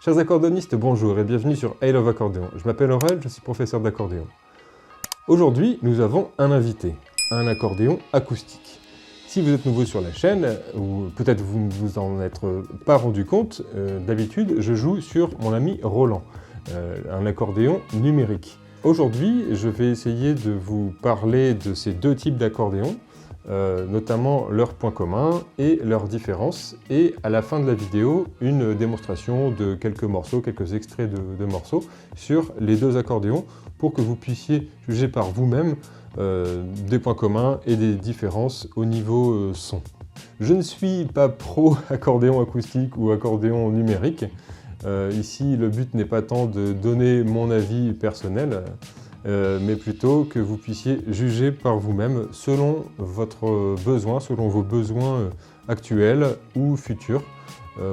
Chers accordéonistes, bonjour et bienvenue sur I Love Accordéon. Je m'appelle Aurel, je suis professeur d'accordéon. Aujourd'hui, nous avons un invité, un accordéon acoustique. Si vous êtes nouveau sur la chaîne, ou peut-être vous ne vous en êtes pas rendu compte, d'habitude, je joue sur mon ami Roland, un accordéon numérique. Aujourd'hui, je vais essayer de vous parler de ces deux types d'accordéons, notamment leurs points communs et leurs différences, et à la fin de la vidéo, une démonstration de quelques morceaux, quelques extraits de morceaux sur les deux accordéons pour que vous puissiez juger par vous-même des points communs et des différences au niveau son. Je ne suis pas pro accordéon acoustique ou accordéon numérique. Ici, le but n'est pas tant de donner mon avis personnel, mais plutôt que vous puissiez juger par vous-même selon votre besoin, selon vos besoins actuels ou futurs,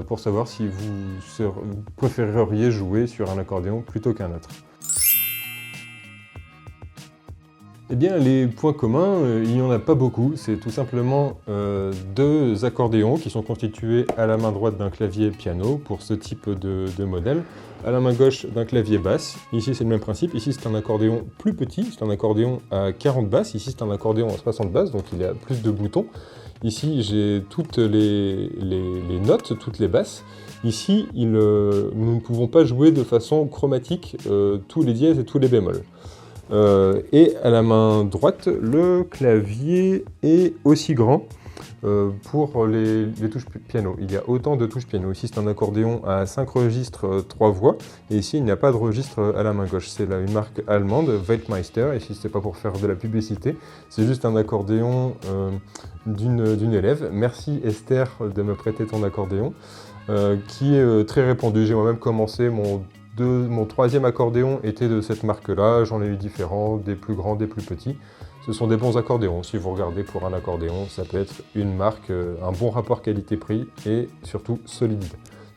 pour savoir si vous préféreriez jouer sur un accordéon plutôt qu'un autre. Eh bien, les points communs, il n'y en a pas beaucoup. C'est tout simplement deux accordéons qui sont constitués à la main droite d'un clavier piano pour ce type de modèle, à la main gauche d'un clavier basse. Ici, c'est le même principe. Ici, c'est un accordéon plus petit. C'est un accordéon à 40 basses. Ici, c'est un accordéon à 60 basses, donc il y a plus de boutons. Ici, j'ai toutes les notes, toutes les basses. Ici, nous ne pouvons pas jouer de façon chromatique tous les dièses et tous les bémols. Et à la main droite, le clavier est aussi grand pour les touches piano. Il y a autant de touches piano. Ici, c'est un accordéon à 5 registres, 3 voix. Et ici, il n'y a pas de registre à la main gauche. C'est une marque allemande, Weltmeister. Ici, c'est pas pour faire de la publicité. C'est juste un accordéon d'une élève. Merci Esther de me prêter ton accordéon, qui est très répandu. J'ai moi-même commencé mon troisième accordéon était de cette marque-là, j'en ai eu différents, des plus grands, des plus petits. Ce sont des bons accordéons. Si vous regardez pour un accordéon, ça peut être une marque, un bon rapport qualité-prix et surtout solide.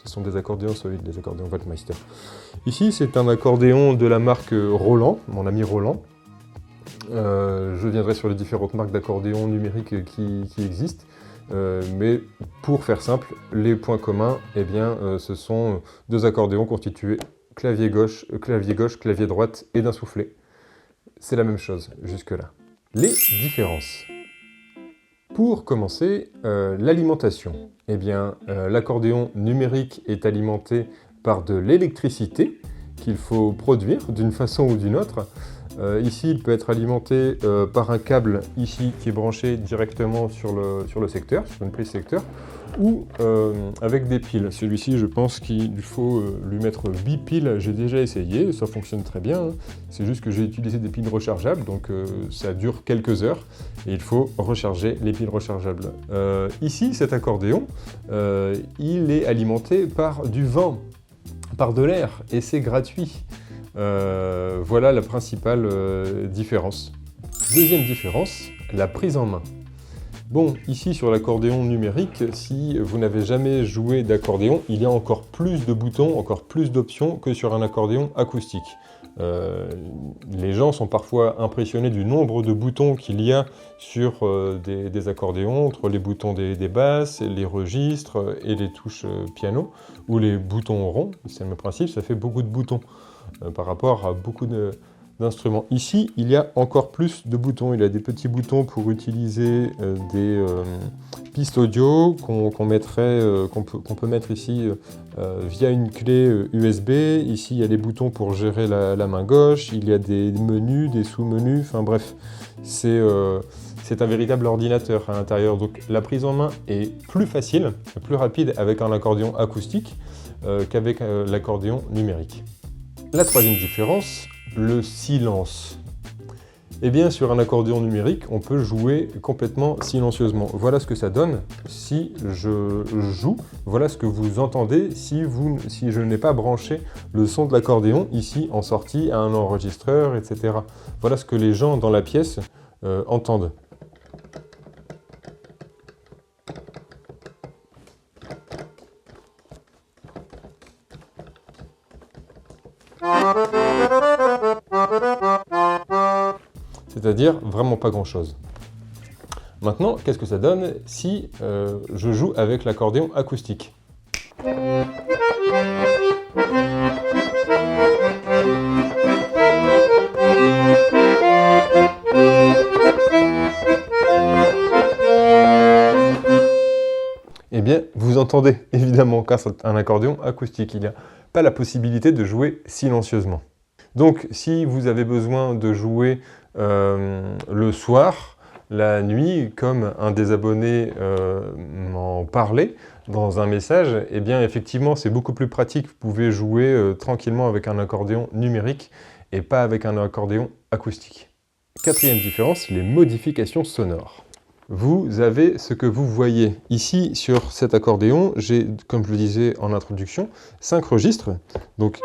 Ce sont des accordéons solides, des accordéons Weltmeister. Ici, c'est un accordéon de la marque Roland, mon ami Roland. Je viendrai sur les différentes marques d'accordéons numériques qui existent. Mais pour faire simple, les points communs, eh bien, ce sont deux accordéons constitués clavier gauche, clavier droite et d'un soufflet. C'est la même chose jusque-là. Les différences. Pour commencer, l'alimentation. Eh bien, l'accordéon numérique est alimenté par de l'électricité qu'il faut produire d'une façon ou d'une autre. Ici, il peut être alimenté par un câble ici qui est branché directement sur le secteur, sur une prise secteur, ou avec des piles. Celui-ci, je pense qu'il faut lui mettre 8 piles. J'ai déjà essayé, ça fonctionne très bien. Hein. C'est juste que j'ai utilisé des piles rechargeables, donc ça dure quelques heures et il faut recharger les piles rechargeables. Ici, cet accordéon, il est alimenté par du vent, par de l'air, et c'est gratuit. Voilà la principale différence. Deuxième différence, la prise en main. Bon, ici sur l'accordéon numérique, si vous n'avez jamais joué d'accordéon, il y a encore plus de boutons, encore plus d'options que sur un accordéon acoustique. Les gens sont parfois impressionnés du nombre de boutons qu'il y a sur des accordéons, entre les boutons des basses, les registres et les touches piano, ou les boutons ronds, c'est le même principe, ça fait beaucoup de boutons par rapport à beaucoup d'instruments. Ici, il y a encore plus de boutons. Il y a des petits boutons pour utiliser des pistes audio qu'on peut mettre ici via une clé USB. Ici, il y a les boutons pour gérer la main gauche. Il y a des menus, des sous-menus. Enfin bref, c'est un véritable ordinateur à l'intérieur. Donc la prise en main est plus facile, plus rapide avec un accordéon acoustique qu'avec l'accordéon numérique. La troisième différence, le silence. Eh bien, sur un accordéon numérique, on peut jouer complètement silencieusement. Voilà ce que ça donne si je joue. Voilà ce que vous entendez si je n'ai pas branché le son de l'accordéon ici en sortie à un enregistreur, etc. Voilà ce que les gens dans la pièce entendent. C'est-à-dire vraiment pas grand-chose. Maintenant, qu'est-ce que ça donne si je joue avec l'accordéon acoustique ? vous entendez évidemment car c'est un accordéon acoustique. Il n'y a pas la possibilité de jouer silencieusement. Donc si vous avez besoin de jouer le soir, la nuit, comme un des abonnés m'en parlait dans un message, eh bien effectivement c'est beaucoup plus pratique. Vous pouvez jouer tranquillement avec un accordéon numérique et pas avec un accordéon acoustique. Quatrième différence, les modifications sonores. Vous avez ce que vous voyez ici sur cet accordéon. J'ai, comme je le disais en introduction, 5 registres. Donc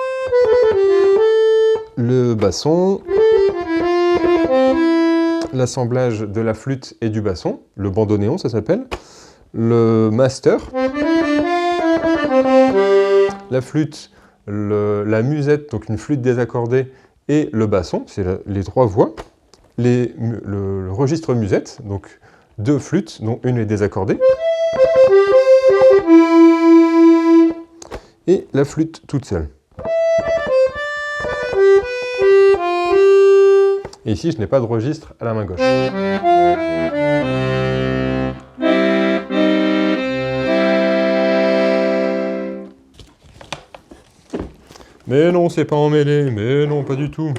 le basson, l'assemblage de la flûte et du basson, le bandoneon ça s'appelle, le master, la flûte, la musette, donc une flûte désaccordée, et le basson, c'est les 3 voix, le registre musette, donc 2 flûtes, dont une est désaccordée, et la flûte toute seule. Et ici, je n'ai pas de registre à la main gauche. Mais non, c'est pas emmêlé, mais non, pas du tout.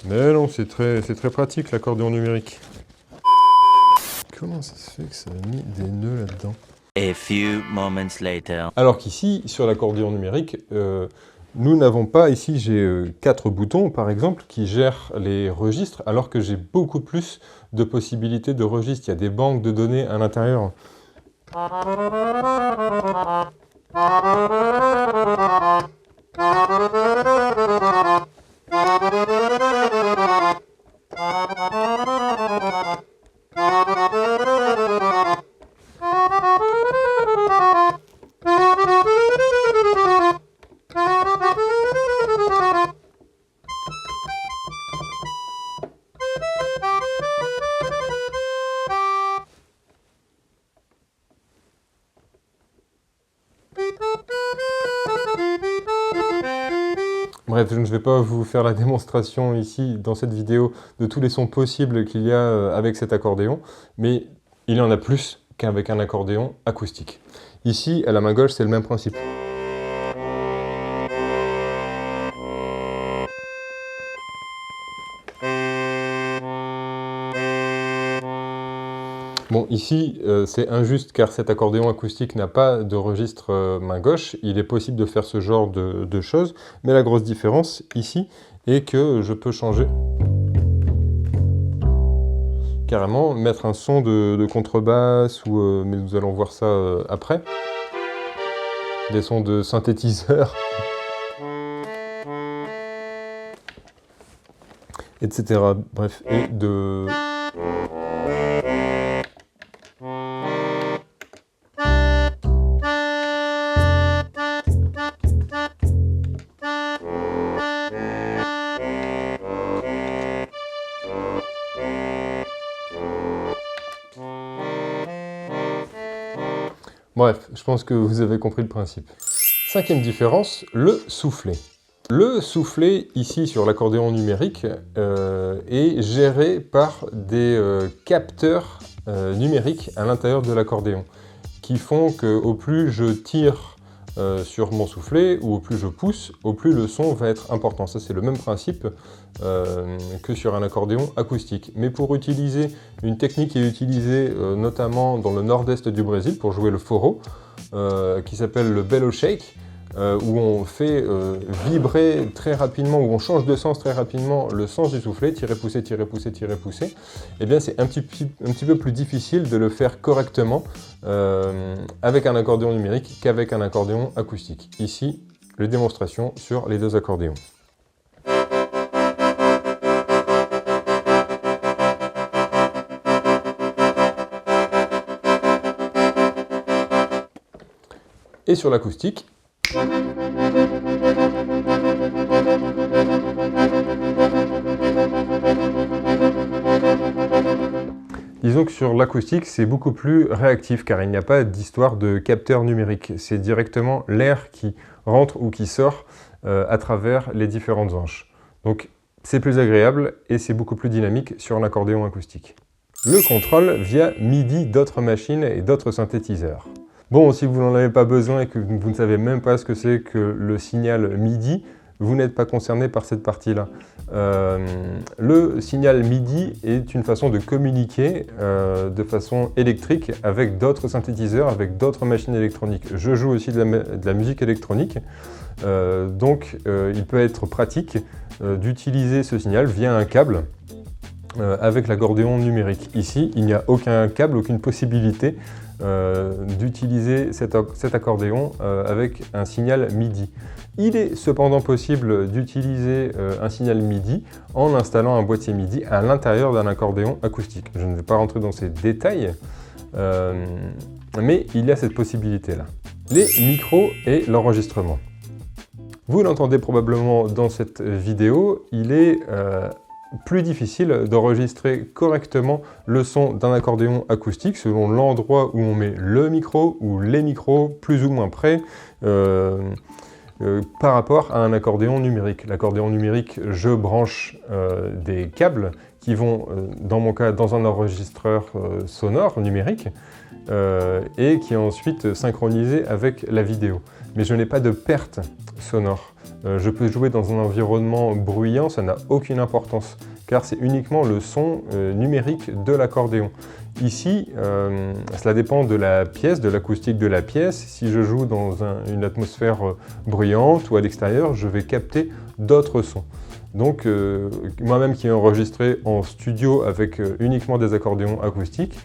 Mais non, c'est très pratique l'accordéon numérique. Comment ça se fait que ça a mis des nœuds là-dedans? A few moments later. Alors qu'ici, sur l'accordéon numérique, nous n'avons pas, ici j'ai 4 boutons par exemple qui gèrent les registres, alors que j'ai beaucoup plus de possibilités de registres. Il y a des banques de données à l'intérieur. Bref, je ne vais pas vous faire la démonstration ici, dans cette vidéo, de tous les sons possibles qu'il y a avec cet accordéon, mais il y en a plus qu'avec un accordéon acoustique. Ici, à la main gauche, c'est le même principe. Bon, ici, c'est injuste car cet accordéon acoustique n'a pas de registre main gauche. Il est possible de faire ce genre de choses, mais la grosse différence ici est que je peux changer carrément, mettre un son de contrebasse, mais nous allons voir ça après. Des sons de synthétiseur, etc. Bref, et de... Bref, je pense que vous avez compris le principe. Cinquième différence, le soufflet. Le soufflet, ici sur l'accordéon numérique, est géré par des capteurs numériques à l'intérieur de l'accordéon, qui font qu'au plus je tire sur mon soufflet, ou au plus je pousse, au plus le son va être important. Ça, c'est le même principe que sur un accordéon acoustique. Mais pour utiliser une technique qui est utilisée notamment dans le nord-est du Brésil, pour jouer le forró, qui s'appelle le bellow shake, où on fait vibrer très rapidement, où on change de sens très rapidement le sens du soufflet, tirer, pousser, tirer, pousser, tirer, pousser, eh bien c'est un petit peu plus difficile de le faire correctement avec un accordéon numérique qu'avec un accordéon acoustique. Ici, les démonstrations sur les 2 accordéons. Et sur l'acoustique, disons que sur l'acoustique, c'est beaucoup plus réactif car il n'y a pas d'histoire de capteur numérique. C'est directement l'air qui rentre ou qui sort à travers les différentes hanches. Donc c'est plus agréable et c'est beaucoup plus dynamique sur l'accordéon acoustique. Le contrôle via MIDI d'autres machines et d'autres synthétiseurs. Bon, si vous n'en avez pas besoin et que vous ne savez même pas ce que c'est que le signal MIDI, vous n'êtes pas concerné par cette partie-là. Le signal MIDI est une façon de communiquer de façon électrique avec d'autres synthétiseurs, avec d'autres machines électroniques. Je joue aussi de la musique électronique, donc il peut être pratique d'utiliser ce signal via un câble avec l'accordéon numérique. Ici, il n'y a aucun câble, aucune possibilité d'utiliser cet accordéon avec un signal MIDI. Il est cependant possible d'utiliser un signal MIDI en installant un boîtier MIDI à l'intérieur d'un accordéon acoustique. Je ne vais pas rentrer dans ces détails, mais il y a cette possibilité-là. Les micros et l'enregistrement. Vous l'entendez probablement dans cette vidéo, il est plus difficile d'enregistrer correctement le son d'un accordéon acoustique selon l'endroit où on met le micro ou les micros plus ou moins près par rapport à un accordéon numérique. L'accordéon numérique, je branche des câbles qui vont, dans mon cas, dans un enregistreur sonore numérique et qui est ensuite synchronisé avec la vidéo. Mais je n'ai pas de perte sonore. Je peux jouer dans un environnement bruyant, ça n'a aucune importance, car c'est uniquement le son numérique de l'accordéon. Ici, cela dépend de la pièce, de l'acoustique de la pièce. Si je joue dans une atmosphère bruyante ou à l'extérieur, je vais capter d'autres sons. Donc, moi-même qui ai enregistré en studio avec uniquement des accordéons acoustiques,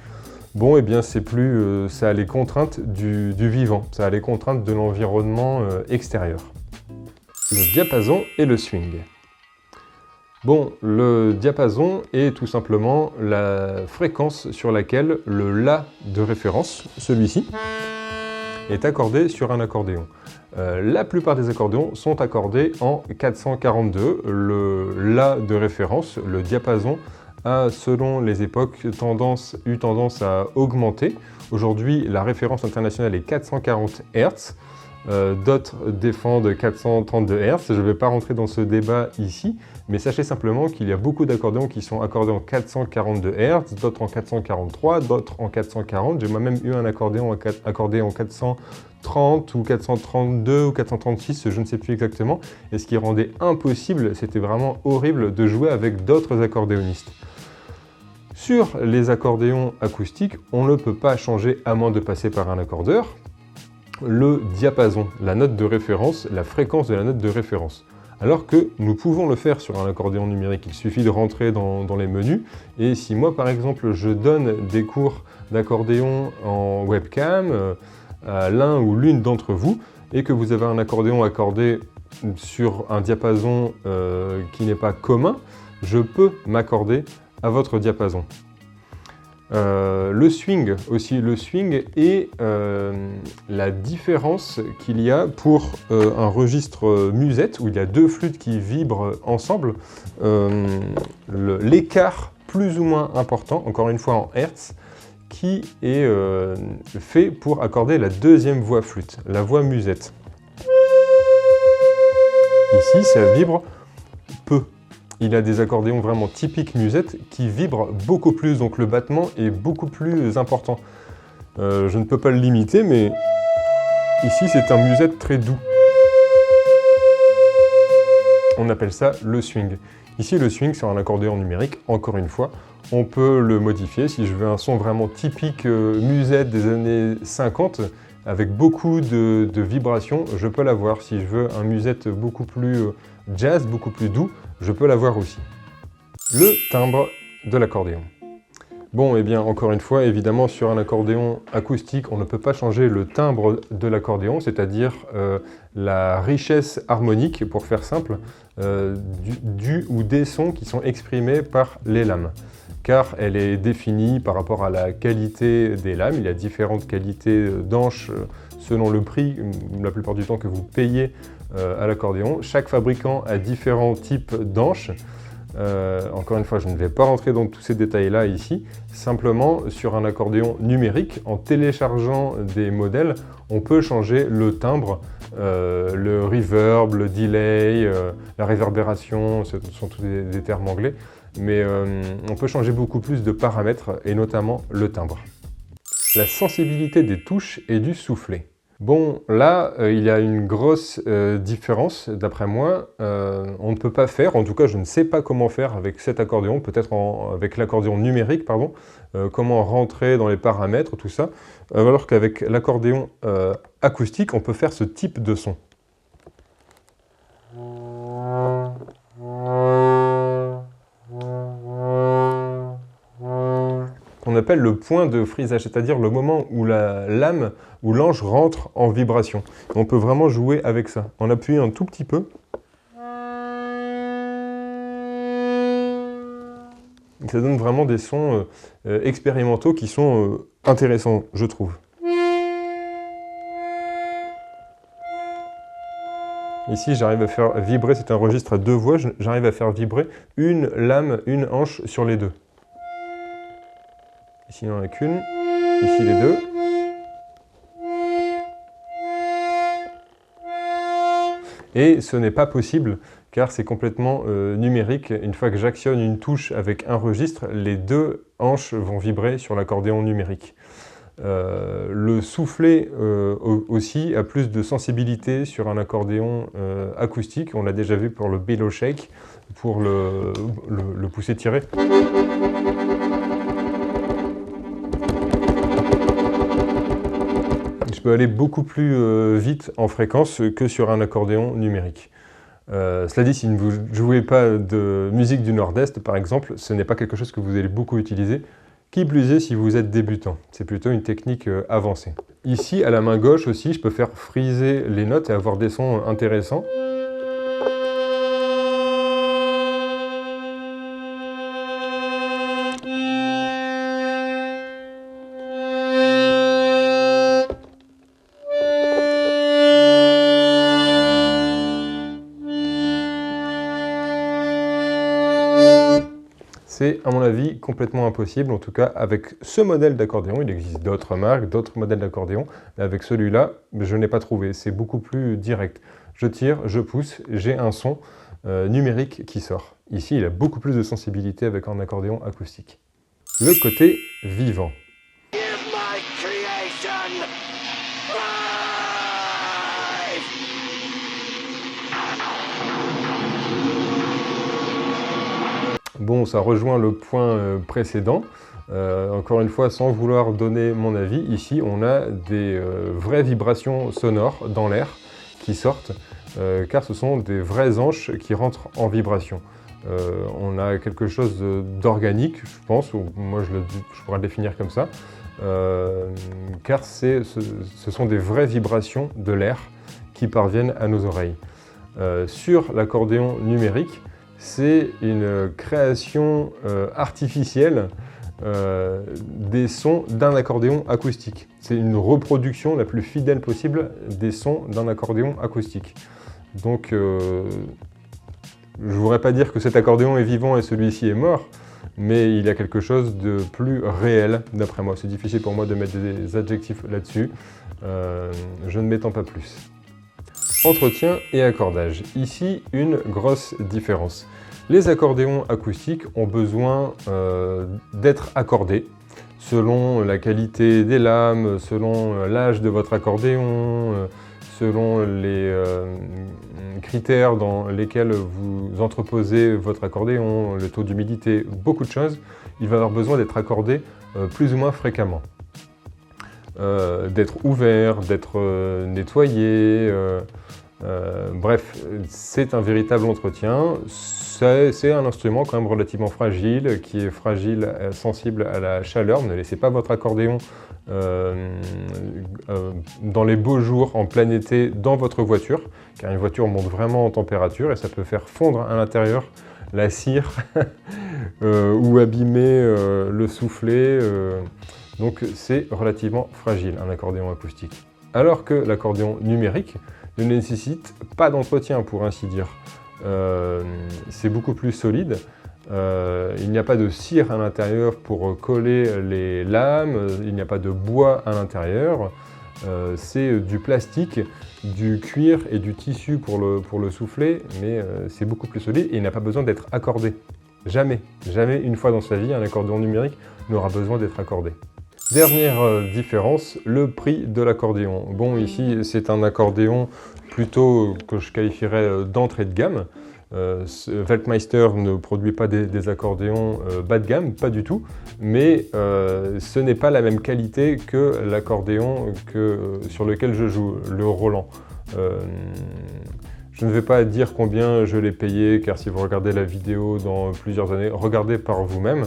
bon, eh bien, c'est plus, ça a les contraintes du vivant, ça a les contraintes de l'environnement extérieur. Le diapason et le swing. Bon, le diapason est tout simplement la fréquence sur laquelle le La de référence, celui-ci, est accordé sur un accordéon. La plupart des accordéons sont accordés en 442. Le La de référence, le diapason, a, selon les époques, eu tendance à augmenter. Aujourd'hui, la référence internationale est 440 Hz. D'autres défendent 432 Hz. Je ne vais pas rentrer dans ce débat ici, mais sachez simplement qu'il y a beaucoup d'accordéons qui sont accordés en 442 Hz, d'autres en 443, d'autres en 440. J'ai moi-même eu un accordéon accordé en 430 ou 432 ou 436, je ne sais plus exactement. Et ce qui rendait impossible, c'était vraiment horrible de jouer avec d'autres accordéonistes. Sur les accordéons acoustiques, on ne peut pas changer à moins de passer par un accordeur le diapason, la note de référence, la fréquence de la note de référence. Alors que nous pouvons le faire sur un accordéon numérique, il suffit de rentrer dans les menus. Et si moi, par exemple, je donne des cours d'accordéon en webcam à l'un ou l'une d'entre vous, et que vous avez un accordéon accordé sur un diapason qui n'est pas commun, je peux m'accorder à votre diapason. Le swing aussi, le swing est la différence qu'il y a pour un registre musette où il y a deux flûtes qui vibrent ensemble, l'écart plus ou moins important, encore une fois en Hertz, qui est fait pour accorder la deuxième voix flûte, la voix musette. Ici, ça vibre peu. Il a des accordéons vraiment typiques musette qui vibrent beaucoup plus, donc le battement est beaucoup plus important. Je ne peux pas le limiter, mais ici c'est un musette très doux. On appelle ça le swing. Ici le swing sur un accordéon numérique, encore une fois, on peut le modifier. Si je veux un son vraiment typique musette des années 50, avec beaucoup de vibrations, je peux l'avoir. Si je veux un musette beaucoup plus jazz, beaucoup plus doux, je peux l'avoir aussi. Le timbre de l'accordéon. Bon, et bien encore une fois, évidemment, sur un accordéon acoustique, on ne peut pas changer le timbre de l'accordéon, c'est-à-dire la richesse harmonique, pour faire simple, du ou des sons qui sont exprimés par les lames. Car elle est définie par rapport à la qualité des lames. Il y a différentes qualités d'anches selon le prix, la plupart du temps, que vous payez à l'accordéon. Chaque fabricant a différents types d'anches. Encore une fois, je ne vais pas rentrer dans tous ces détails-là ici. Simplement, sur un accordéon numérique, en téléchargeant des modèles, on peut changer le timbre, le reverb, le delay, la réverbération, ce sont tous des termes anglais. Mais on peut changer beaucoup plus de paramètres, et notamment le timbre. la sensibilité des touches et du soufflet. Bon, là, il y a une grosse différence, d'après moi. On ne peut pas faire, en tout cas, je ne sais pas comment faire avec cet accordéon, peut-être avec l'accordéon numérique, pardon, comment rentrer dans les paramètres, tout ça, alors qu'avec l'accordéon acoustique, on peut faire ce type de son. On appelle le point de frisage, c'est-à-dire le moment où la lame ou l'ange rentre en vibration. On peut vraiment jouer avec ça, en appuyant un tout petit peu. Et ça donne vraiment des sons expérimentaux qui sont intéressants, je trouve. Ici, j'arrive à faire vibrer, c'est un registre à 2 voix, j'arrive à faire vibrer une lame, une hanche sur les deux. Ici, il n'y en a qu'une. Ici, les deux. Et ce n'est pas possible, car c'est complètement numérique. Une fois que j'actionne une touche avec un registre, les deux hanches vont vibrer sur l'accordéon numérique. Le soufflet aussi a plus de sensibilité sur un accordéon acoustique. On l'a déjà vu pour le bellow shake, pour le pousser tiré. Je peux aller beaucoup plus vite en fréquence que sur un accordéon numérique. Cela dit, si vous ne jouez pas de musique du Nord-Est, par exemple, ce n'est pas quelque chose que vous allez beaucoup utiliser. Qui plus est si vous êtes débutant, c'est plutôt une technique avancée. Ici, à la main gauche aussi, je peux faire friser les notes et avoir des sons intéressants. C'est, à mon avis, complètement impossible, en tout cas avec ce modèle d'accordéon. Il existe d'autres marques, d'autres modèles d'accordéon, mais avec celui-là, je n'ai pas trouvé. C'est beaucoup plus direct. Je tire, je pousse, j'ai un son numérique qui sort. Ici, il a beaucoup plus de sensibilité avec un accordéon acoustique. Le côté vivant. Bon, ça rejoint le point précédent. Encore une fois, sans vouloir donner mon avis, ici on a des vraies vibrations sonores dans l'air qui sortent, car ce sont des vraies hanches qui rentrent en vibration. On a quelque chose d'organique, je pense, ou moi je pourrais le définir comme ça, car ce sont des vraies vibrations de l'air qui parviennent à nos oreilles. Sur l'accordéon numérique, c'est une création artificielle des sons d'un accordéon acoustique. C'est une reproduction la plus fidèle possible des sons d'un accordéon acoustique. Donc, je ne voudrais pas dire que cet accordéon est vivant et celui-ci est mort, mais il y a quelque chose de plus réel, d'après moi. C'est difficile pour moi de mettre des adjectifs là-dessus. Je ne m'étends pas plus. Entretien et accordage. Ici, une grosse différence. Les accordéons acoustiques ont besoin d'être accordés selon la qualité des lames, selon l'âge de votre accordéon, selon les critères dans lesquels vous entreposez votre accordéon, le taux d'humidité, beaucoup de choses. Il va avoir besoin d'être accordé plus ou moins fréquemment. D'être ouvert, d'être nettoyé, bref, c'est un véritable entretien. C'est un instrument quand même relativement fragile, qui est fragile, sensible à la chaleur. Ne laissez pas votre accordéon dans les beaux jours, en plein été, dans votre voiture, car une voiture monte vraiment en température et ça peut faire fondre à l'intérieur la cire ou abîmer le soufflet. Donc c'est relativement fragile, un accordéon acoustique. Alors que l'accordéon numérique ne nécessite pas d'entretien, pour ainsi dire. C'est beaucoup plus solide. Il n'y a pas de cire à l'intérieur pour coller les lames, il n'y a pas de bois à l'intérieur. C'est du plastique, du cuir et du tissu pour le soufflet, mais c'est beaucoup plus solide et il n'a pas besoin d'être accordé. Jamais, jamais une fois dans sa vie, un accordéon numérique n'aura besoin d'être accordé. Dernière différence, le prix de l'accordéon. Bon, ici, c'est un accordéon plutôt que je qualifierais d'entrée de gamme. Weltmeister ne produit pas des accordéons bas de gamme, pas du tout, mais ce n'est pas la même qualité que l'accordéon sur lequel je joue, le Roland. Je ne vais pas dire combien je l'ai payé, car si vous regardez la vidéo dans plusieurs années, regardez par vous-même.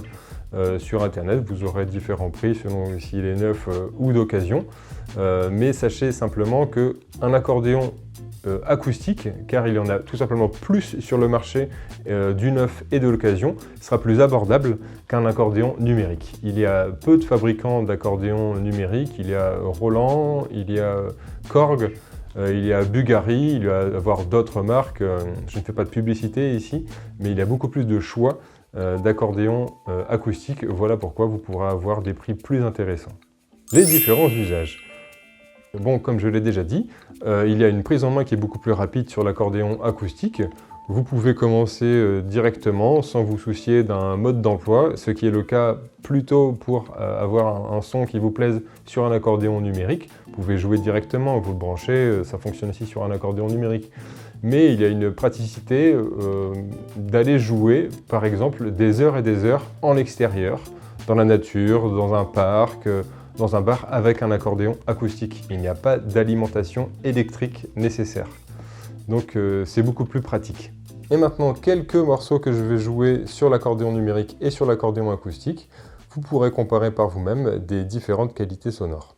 Sur internet, vous aurez différents prix selon s'il est neuf ou d'occasion. Mais sachez simplement qu'un accordéon acoustique, car il y en a tout simplement plus sur le marché du neuf et de l'occasion, sera plus abordable qu'un accordéon numérique. Il y a peu de fabricants d'accordéons numériques, il y a Roland, il y a Korg, il y a Bugari, il va y avoir d'autres marques, je ne fais pas de publicité ici, mais il y a beaucoup plus de choix d'accordéons acoustiques. Voilà pourquoi vous pourrez avoir des prix plus intéressants. Les différents usages. Bon, comme je l'ai déjà dit, il y a une prise en main qui est beaucoup plus rapide sur l'accordéon acoustique. Vous pouvez commencer directement sans vous soucier d'un mode d'emploi, ce qui est le cas plutôt pour avoir un son qui vous plaise sur un accordéon numérique. Vous pouvez jouer directement, vous le branchez, ça fonctionne aussi sur un accordéon numérique. Mais il y a une praticité d'aller jouer, par exemple, des heures et des heures en extérieur, dans la nature, dans un parc, dans un bar avec un accordéon acoustique. Il n'y a pas d'alimentation électrique nécessaire. Donc c'est beaucoup plus pratique. Et maintenant, quelques morceaux que je vais jouer sur l'accordéon numérique et sur l'accordéon acoustique. Vous pourrez comparer par vous-même des différentes qualités sonores.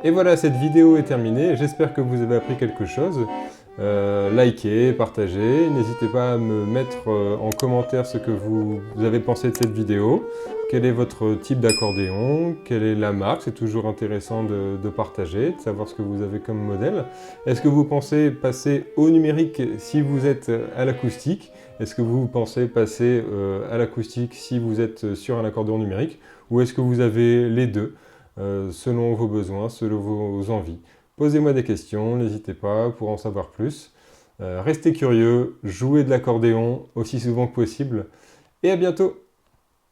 Et voilà, cette vidéo est terminée. J'espère que vous avez appris quelque chose. Likez, partagez. N'hésitez pas à me mettre en commentaire ce que vous avez pensé de cette vidéo. Quel est votre type d'accordéon? Quelle est la marque? C'est toujours intéressant de partager, de savoir ce que vous avez comme modèle. Est-ce que vous pensez passer au numérique si vous êtes à l'acoustique? Est-ce que vous pensez passer à l'acoustique si vous êtes sur un accordéon numérique? Ou est-ce que vous avez les deux, selon vos besoins, selon vos envies? Posez-moi des questions, n'hésitez pas pour en savoir plus. Restez curieux, jouez de l'accordéon aussi souvent que possible, et à bientôt!